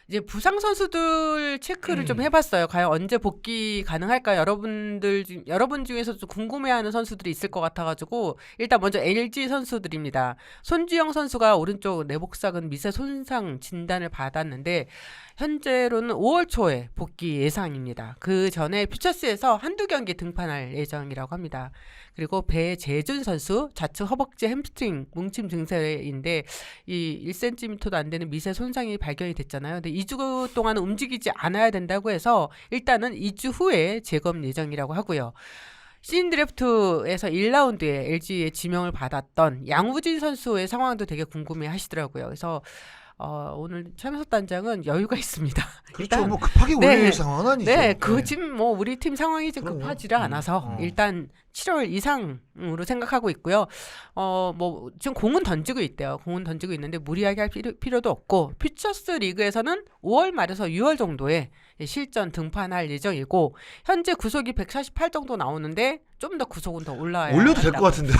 이제 부상 선수들 체크를 좀 해봤어요. 과연 언제 복귀 가능할까? 여러분 중에서 좀 궁금해하는 선수들이 있을 것 같아가지고 일단 먼저 LG 선수들입니다. 손주영 선수가 오른쪽 내복사근 미세 손상 진단을 받았는데 현재로는 5월 초에 복귀 예상입니다. 그 전에 퓨처스에서 한두 경기 등판할 예정이라고 합니다. 그리고 배재준 선수 좌측 허벅지 햄스트링 뭉침 증세인데 이 1cm도 안 되는 미세 손상이 발견이 됐잖아요. 근데 2주 동안은 움직이지 않아야 된다고 해서 일단은 2주 후에 재검 예정이라고 하고요. 시즌 드래프트에서 1라운드에 LG에 지명을 받았던 양우진 선수의 상황도 되게 궁금해 하시더라고요. 그래서 오늘 최명석 단장은 여유가 있습니다. 그렇죠. 일단, 뭐 급하게 올릴 상황은 아니죠. 네, 지금 뭐 우리 팀 상황이 좀 급하지를 않아서 일단 7월 이상으로 생각하고 있고요. 뭐 지금 공은 던지고 있대요. 공은 던지고 있는데 무리하게 할 필요도 없고 퓨처스 리그에서는 5월 말에서 6월 정도에 실전 등판할 예정이고 현재 구속이 148 정도 나오는데 좀 더 구속은 더 올라야 올려도 될 것 같은데.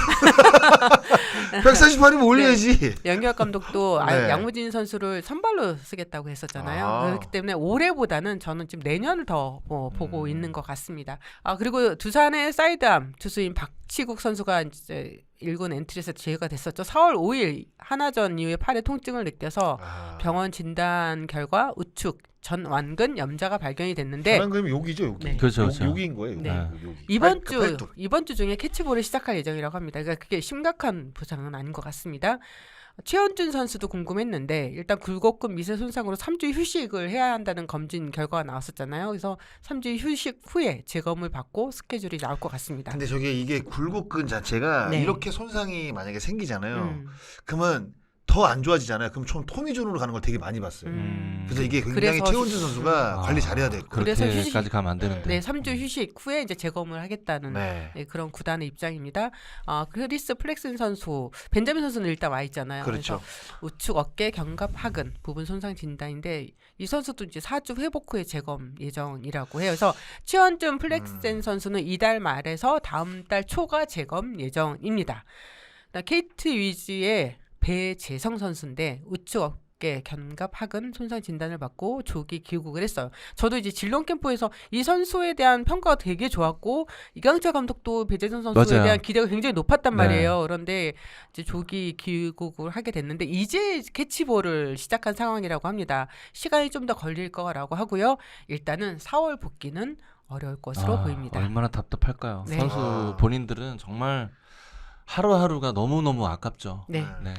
148이면 올려야지. 네. 연결 감독도 네. 양무진 선수를 선발로 쓰겠다고 했었잖아요. 그렇기 때문에 올해보다는 저는 지금 내년을 더 보고 있는 것 같습니다. 그리고 두산의 사이드암 투수인 박치국 선수가 이제 1군 엔트리에서 제외가 됐었죠. 4월 5일 하나전 이후에 팔에 통증을 느껴서 병원 진단 결과 우측 전완근 염자가 발견이 됐는데 그러면 여기죠, 여기. 네. 그렇죠. 여기인 거예요. 네. 여기. 이번 주 중에 캐치볼을 시작할 예정이라고 합니다. 그러니까 그게 심각한 부상은 아닌 것 같습니다. 최원준 선수도 궁금했는데 일단 굴곡근 미세 손상으로 3주 휴식을 해야 한다는 검진 결과가 나왔었잖아요. 그래서 3주 휴식 후에 재검을 받고 스케줄이 나올 것 같습니다. 근데 이게 굴곡근 자체가 네. 이렇게 손상이 만약에 생기잖아요. 그러면 더 안 좋아지잖아요. 그럼 좀 토미존으로 가는 걸 되게 많이 봤어요. 그래서 이게 굉장히 최원준 선수가 관리 잘해야 될 거예요. 그래서 그렇게까지 가면 안 되는데. 네, 3주 휴식 후에 이제 재검을 하겠다는 네. 그런 구단의 입장입니다. 크리스 플렉슨 선수, 벤자민 선수는 일단 와 있잖아요. 그렇죠. 그래서 우측 어깨 견갑 하근 부분 손상 진단인데 이 선수도 이제 4주 회복 후에 재검 예정이라고 해요. 그래서 최원준 플렉슨 선수는 이달 말에서 다음 달 초가 재검 예정입니다. KT 위즈의 배재성 선수인데 우측 어깨 견갑 하근 손상 진단을 받고 조기 귀국을 했어요. 저도 이제 진롱 캠프에서 이 선수에 대한 평가가 되게 좋았고 이강철 감독도 배재성 선수에 맞아요. 대한 기대가 굉장히 높았단 네. 말이에요. 그런데 이제 조기 귀국을 하게 됐는데 이제 캐치볼을 시작한 상황이라고 합니다. 시간이 좀 더 걸릴 거라고 하고요. 일단은 4월 복귀는 어려울 것으로 보입니다. 얼마나 답답할까요? 네. 선수 본인들은 정말 하루하루가 너무너무 아깝죠. 네. 네.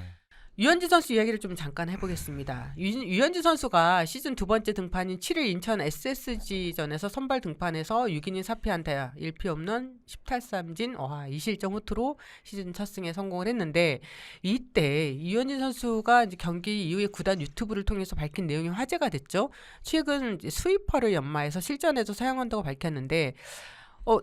유현진 선수 이야기를 좀 잠깐 해보겠습니다. 유현진 선수가 시즌 두 번째 등판인 7일 인천 SSG전에서 선발 등판해서 6이닝 4피안타 1피 홈런 10탈삼진 2실점 호투로 시즌 첫 승에 성공을 했는데 이때 유현진 선수가 이제 경기 이후에 구단 유튜브를 통해서 밝힌 내용이 화제가 됐죠. 최근 스위퍼를 연마해서 실전에서 사용한다고 밝혔는데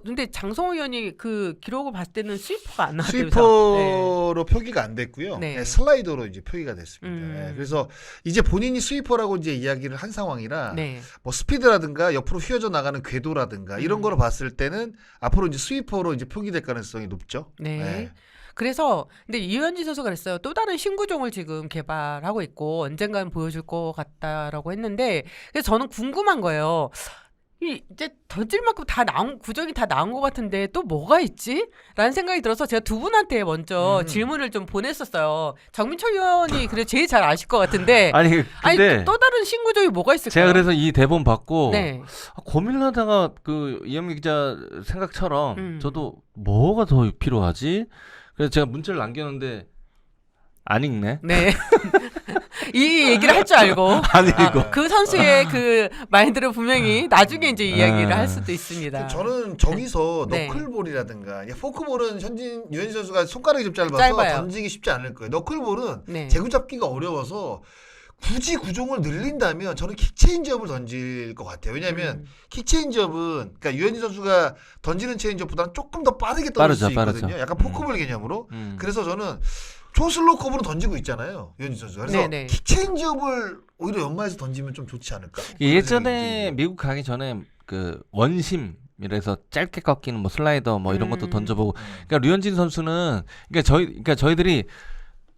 근데 장성호 의원이 그 기록을 봤을 때는 스위퍼가 안 나왔대요. 스위퍼로 표기가 안 됐고요. 네. 네, 슬라이더로 이제 표기가 됐습니다. 네, 그래서 이제 본인이 스위퍼라고 이제 이야기를 한 상황이라 네. 뭐 스피드라든가 옆으로 휘어져 나가는 궤도라든가 이런 거로 봤을 때는 앞으로 이제 스위퍼로 이제 표기될 가능성이 높죠. 네. 네. 그래서 근데 이현진 선수가 그랬어요. 또 다른 신구종을 지금 개발하고 있고 언젠가는 보여줄 것 같다라고 했는데 그래서 저는 궁금한 거예요. 이제 던질 만큼 다 나온 구정이 다 나온 것 같은데 또 뭐가 있지? 라는 생각이 들어서 제가 두 분한테 먼저 질문을 좀 보냈었어요. 정민철 의원이 그래 제일 잘 아실 것 같은데 아니 근데 또 다른 신구종이 뭐가 있을까요? 제가 그래서 이 대본 받고 네. 고민하다가 그 이현미 기자 생각처럼 저도 뭐가 더 필요하지? 그래서 제가 문자를 남겼는데 안 읽네. 네. 이 얘기를 할 줄 알고 안 읽어. 그 선수의 그 마인드를 분명히 나중에 이제 이야기를 할 수도 있습니다. 저는 저기서 네. 너클볼이라든가 유현진 선수가 손가락이 좀 짧아서 짧아요. 던지기 쉽지 않을 거예요. 너클볼은 네. 제구 잡기가 어려워서 굳이 구종을 늘린다면 저는 킥체인지업을 던질 것 같아요. 왜냐하면 킥체인지업은 그러니까 유현진 선수가 던지는 체인지업보다는 조금 더 빠르게 던질 수 있거든요. 빠르죠. 약간 포크볼 개념으로. 그래서 저는 초슬로우 커브로 던지고 있잖아요. 유현진 선수가. 그래서 네네. 킥체인지업을 오히려 연마에서 던지면 좀 좋지 않을까? 예전에 미국 가기 전에 그 원심 이래서 짧게 꺾이는 뭐 슬라이더 뭐 이런 것도 던져보고. 그러니까 류현진 선수는 그러니까 저희들이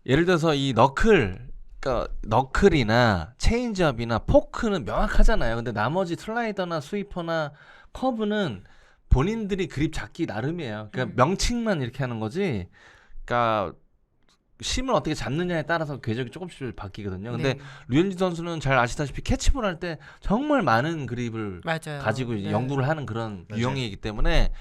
예를 들어서 이 너클 그러니까 너클이나 체인지업이나 포크는 명확하잖아요. 근데 나머지 슬라이더나 스위퍼나 커브는 본인들이 그립 잡기 나름이에요. 그러니까 명칭만 이렇게 하는 거지. 그러니까 심을 어떻게 잡느냐에 따라서 궤적이 조금씩 바뀌거든요. 근데 네. 류현진 선수는 잘 아시다시피 캐치볼 할 때 정말 많은 그립을 맞아요. 가지고 이제 네. 연구를 하는 그런 맞아요. 유형이기 때문에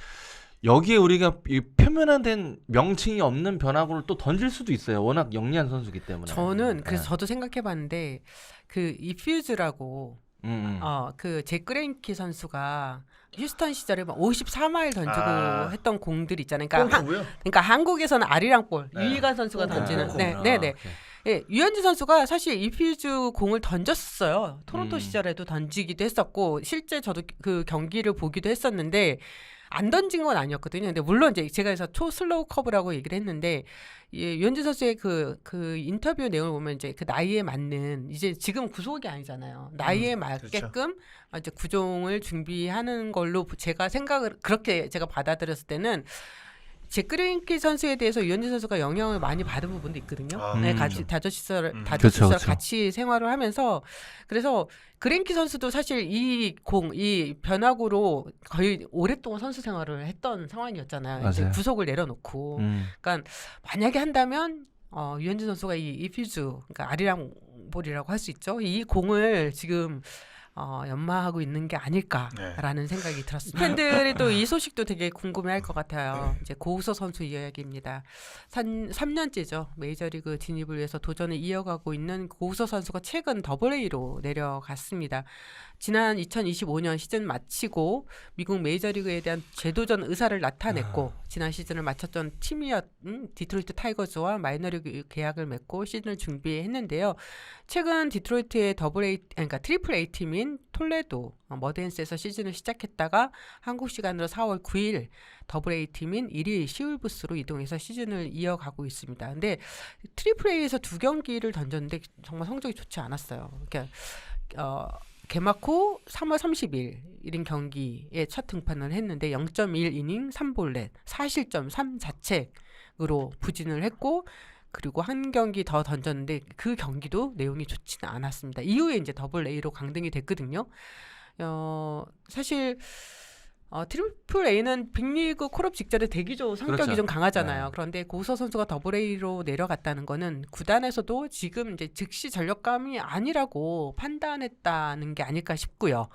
여기에 우리가 이 표면화된 명칭이 없는 변화구를 또 던질 수도 있어요. 워낙 영리한 선수기 때문에. 저는 그래서 네. 저도 생각해봤는데 그 이퓨즈라고 그 잭그레인키 선수가 휴스턴 시절에 막 54마일 던지고 했던 공들 있잖아요. 그러니까, 뻥크고요. 그러니까 한국에서는 아리랑 볼 네. 유희관 선수가 던지는 뻥크구나. 네. 예, 유현진 선수가 사실 이퓨즈 공을 던졌어요. 토론토 시절에도 던지기도 했었고 실제 저도 그 경기를 보기도 했었는데 안 던진 건 아니었거든요. 근데 물론 이제 제가 그래서 초슬로우 커브라고 얘기를 했는데 예, 유현진 선수의 그 인터뷰 내용을 보면 이제 그 나이에 맞는 이제 지금 구속이 아니잖아요. 나이에 맞게끔 이제 구종을 준비하는 걸로 제가 생각을 그렇게 제가 받아들였을 때는 잭그레인키 선수에 대해서 유현진 선수가 영향을 많이 받은 부분도 있거든요. 네, 같이 다저 시절 그쵸. 같이 생활을 하면서 그래서 그레인키 선수도 사실 이 변화구로 거의 오랫동안 선수 생활을 했던 상황이었잖아요. 이제 맞아요. 구속을 내려놓고, 그러니까 만약에 한다면 유현진 선수가 이 이퓨즈, 그러니까 아리랑 볼이라고 할 수 있죠. 이 공을 지금 연마하고 있는 게 아닐까라는 생각이 들었습니다. 팬들이 또 이 소식도 되게 궁금해할 것 같아요. 이제 고우서 선수 이야기입니다. 3년째죠. 메이저리그 진입을 위해서 도전을 이어가고 있는 고우서 선수가 최근 더블A로 내려갔습니다. 지난 2025년 시즌 마치고 미국 메이저리그에 대한 재도전 의사를 나타냈고 지난 시즌을 마쳤던 팀이었던 디트로이트 타이거즈와 마이너리그 계약을 맺고 시즌을 준비했는데요. 최근 디트로이트의 그러니까 트리플 A 팀인 톨레도 머드헨스에서 시즌을 시작했다가 한국 시간으로 4월 9일 더블 A 팀인 1위 시울부스로 이동해서 시즌을 이어가고 있습니다. 근데 트리플 A에서 2경기를 던졌는데 정말 성적이 좋지 않았어요. 그러니까 개막 후 3월 30일 1인 경기에 첫 등판을 했는데 0.1이닝 3볼넷 4실점 3자책으로 부진을 했고 그리고 한 경기 더 던졌는데 그 경기도 내용이 좋지는 않았습니다. 이후에 이제 더블 A로 강등이 됐거든요. 사실 트리플 A는 빅리그 콜업 직전에 대기조 성격이 그렇죠. 좀 강하잖아요. 네. 그런데 고우서 선수가 더블 A로 내려갔다는 거는 구단에서도 지금 이제 즉시 전력감이 아니라고 판단했다는 게 아닐까 싶고요.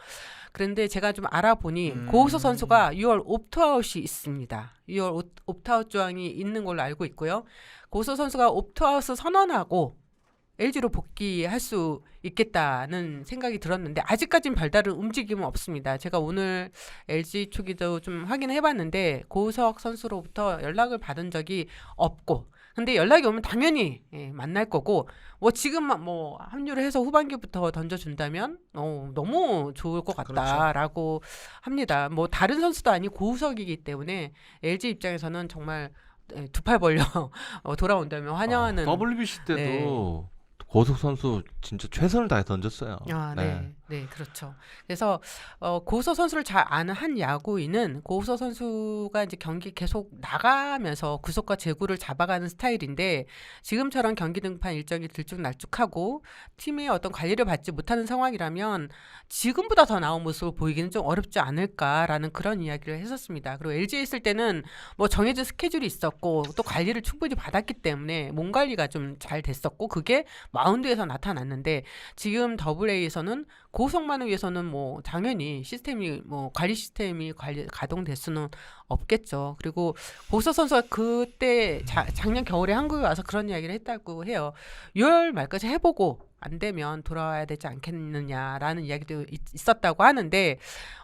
그런데 제가 좀 알아보니 고우서 선수가 6월 옵트아웃이 있습니다. 6월 옵트아웃 조항이 있는 걸로 알고 있고요. 고우서 선수가 옵트아웃을 선언하고 LG로 복귀할 수 있겠다는 생각이 들었는데 아직까지는 별다른 움직임은 없습니다. 제가 오늘 LG 초기도 좀 확인해봤는데 고우석 선수로부터 연락을 받은 적이 없고 근데 연락이 오면 당연히 만날 거고 뭐 지금 뭐 합류를 해서 후반기부터 던져준다면 너무 좋을 것 같다라고 합니다. 뭐 다른 선수도 아니고 고우석이기 때문에 LG 입장에서는 정말 두 팔 벌려 돌아온다면 환영하는 WBC 때도 고우석 선수 진짜 최선을 다해 던졌어요. 네, 그렇죠. 그래서 고우서 선수를 잘 아는 한 야구인은 고우서 선수가 이제 경기 계속 나가면서 구속과 제구를 잡아가는 스타일인데 지금처럼 경기 등판 일정이 들쭉날쭉하고 팀의 어떤 관리를 받지 못하는 상황이라면 지금보다 더 나은 모습을 보이기는 좀 어렵지 않을까라는 그런 이야기를 했었습니다. 그리고 LG에 있을 때는 뭐 정해진 스케줄이 있었고 또 관리를 충분히 받았기 때문에 몸 관리가 좀 잘 됐었고 그게 마운드에서 나타났는데 지금 더블A에서는 고우석만을 위해서는 뭐 당연히 시스템이 뭐 관리 시스템이 가동될 수는 없겠죠. 그리고 고우석 선수가 그때 작년 겨울에 한국에 와서 그런 이야기를 했다고 해요. 6월 말까지 해보고 안 되면 돌아와야 되지 않겠느냐라는 이야기도 있었다고 하는데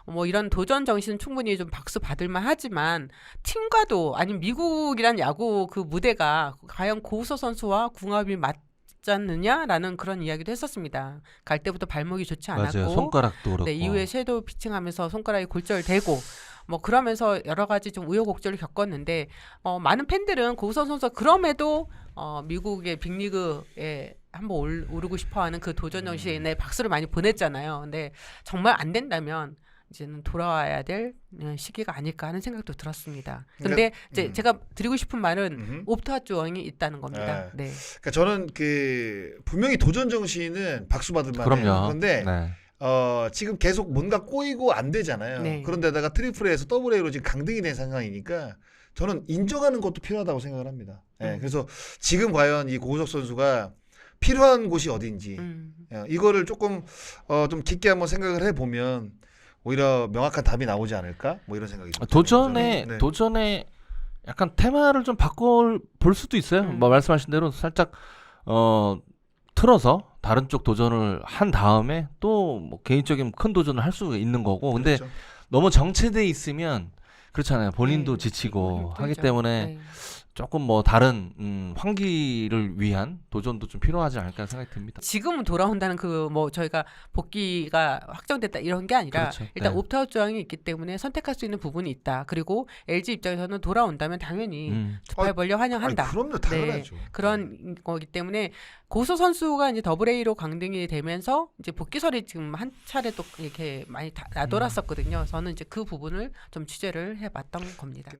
뭐 이런 도전 정신은 충분히 좀 박수 받을만 하지만 팀과도 아니면 미국이란 야구 그 무대가 과연 고우석 선수와 궁합이 않느냐라는 그런 이야기도 했었습니다. 갈 때부터 발목이 좋지 않았고 맞아요. 손가락도 그렇고. 이후에 섀도우 피칭하면서 손가락이 골절되고 뭐 그러면서 여러 가지 좀 우여곡절을 겪었는데 많은 팬들은 고우석 선수가 그럼에도 미국의 빅리그에 한번 오르고 싶어하는 그 도전 정신에 박수를 많이 보냈잖아요. 근데 정말 안 된다면 이제는 돌아와야 될 시기가 아닐까 하는 생각도 들었습니다. 근데 이제 제가 드리고 싶은 말은 옵트아웃 조항이 있다는 겁니다. 네. 그러니까 저는 그 분명히 도전 정신은 박수 받을 만해요. 그럼요. 그런데 네. 지금 계속 뭔가 꼬이고 안 되잖아요. 네. 그런데다가 트리플에서 더블 A로 지금 강등이 된 상황이니까 저는 인정하는 것도 필요하다고 생각을 합니다. 그래서 지금 과연 이 고우석 선수가 필요한 곳이 어딘지 이거를 조금 좀 깊게 한번 생각을 해보면 오히려 명확한 답이 나오지 않을까? 뭐 이런 생각이 듭니다. 도전에 약간 테마를 좀 바꿔 볼 수도 있어요. 뭐 말씀하신 대로 살짝 틀어서 다른 쪽 도전을 한 다음에 또 뭐 개인적인 큰 도전을 할 수 있는 거고. 근데 그렇죠. 너무 정체돼 있으면 그렇잖아요. 본인도 지치고 하기 때문에 네. 조금 뭐 다른 환기를 위한 도전도 좀 필요하지 않을까 생각이 듭니다. 지금은 돌아온다는 그 뭐 저희가 복귀가 확정됐다 이런 게 아니라 그렇죠. 일단 네. 옵트아웃 조항이 있기 때문에 선택할 수 있는 부분이 있다. 그리고 LG 입장에서는 돌아온다면 당연히 두팔 벌려 환영한다. 아니, 그럼요, 당연하죠. 그런 거기 때문에 고소 선수가 이제 더블 A로 강등이 되면서 이제 복귀설이 지금 한 차례 또 이렇게 많이 나돌았었거든요. 저는 이제 그 부분을 좀 취재를 해봤던 겁니다.